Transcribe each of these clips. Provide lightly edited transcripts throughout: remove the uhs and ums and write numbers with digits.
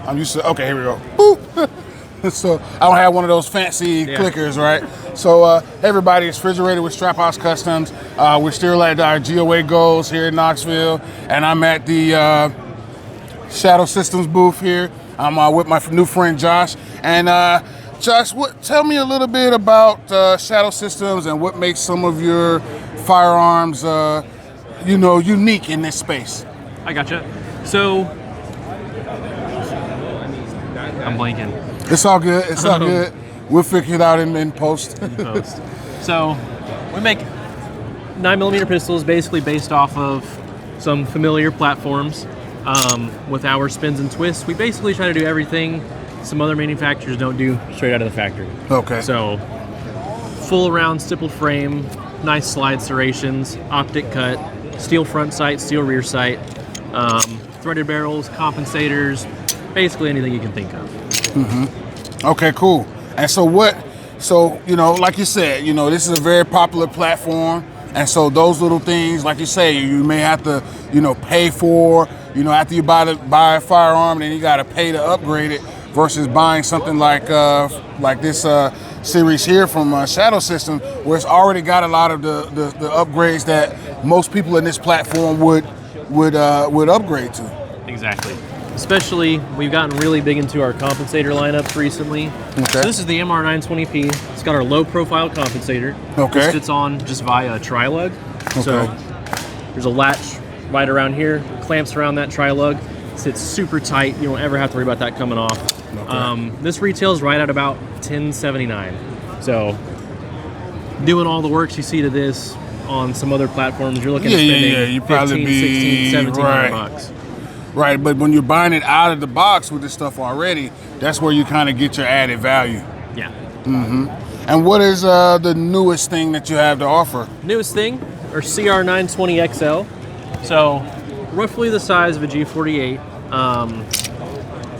I'm used to, okay, here we go. Boop. So I don't have one of those fancy clickers, right? So everybody, it's Refrigerated with Strap House Customs. We're still at our G.O.A.L.S here in Knoxville, and I'm at the Shadow Systems booth here. I'm with my new friend Josh. And Josh, tell me a little bit about Shadow Systems and what makes some of your firearms, unique in this space. I gotcha. So I'm blanking. It's all good. It's all good. We'll figure it out in post. So we make 9mm pistols basically based off of some familiar platforms. With our spins and twists, we basically try to do everything some other manufacturers don't do straight out of the factory. Okay. So full round stippled frame, nice slide serrations, optic cut, steel front sight, steel rear sight, threaded barrels, compensators, basically anything you can think of. Mm-hmm. Okay, cool. And so like you said, this is a very popular platform. And so those little things, like you say, you may have to, pay for, after you buy a firearm, then you got to pay to upgrade it versus buying something like this series here from Shadow System, where it's already got a lot of the upgrades that most people in this platform would upgrade to. Exactly. Especially, we've gotten really big into our compensator lineups recently. Okay. So this is the MR920P. It's got our low-profile compensator. Okay. Which sits on just via a tri-lug. Okay. So there's a latch right around here, clamps around that tri-lug. Sits super tight. You don't ever have to worry about that coming off. Okay. This retails right at about $1079. So doing all the works you see to this on some other platforms, you're looking at spending you probably 15, 16, $1,700 bucks. Right, but when you're buying it out of the box with this stuff already, that's where you kind of get your added value. Yeah. Mm-hmm. And what is the newest thing that you have to offer? Newest thing, our CR920XL. So, roughly the size of a G48.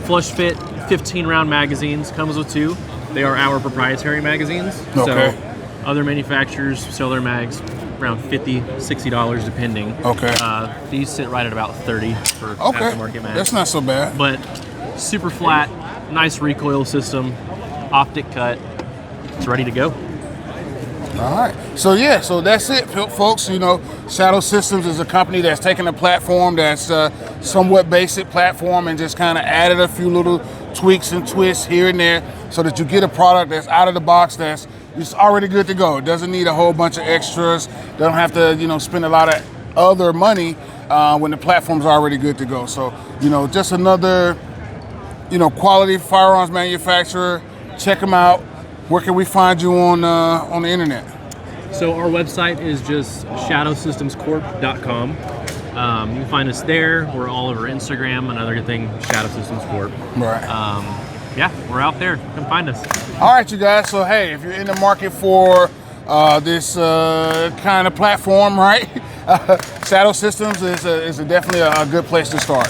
Flush fit, 15-round magazines. Comes with two. They are our proprietary magazines. Okay. So, other manufacturers sell their mags around $50, $60 depending. Okay. These sit right at about $30 for aftermarket mags. That's not so bad. But super flat, nice recoil system, optic cut. It's ready to go. All right. So that's it, folks. Shadow Systems is a company that's taken a platform that's somewhat basic platform and just kind of added a few little tweaks and twists here and there so that you get a product that's out of the box that's it's already good to go. It doesn't need a whole bunch of extras. They don't have to, spend a lot of other money when the platform's already good to go. So, just another, quality firearms manufacturer. Check them out. Where can we find you on the internet? So our website is just shadowsystemscorp.com. You can find us there. We're all over Instagram. Another good thing, Shadow Systems Corp. Right. Yeah, we're out there. Come find us. All right, you guys. So, hey, if you're in the market for this kind of platform, right, Shadow Systems is definitely a good place to start.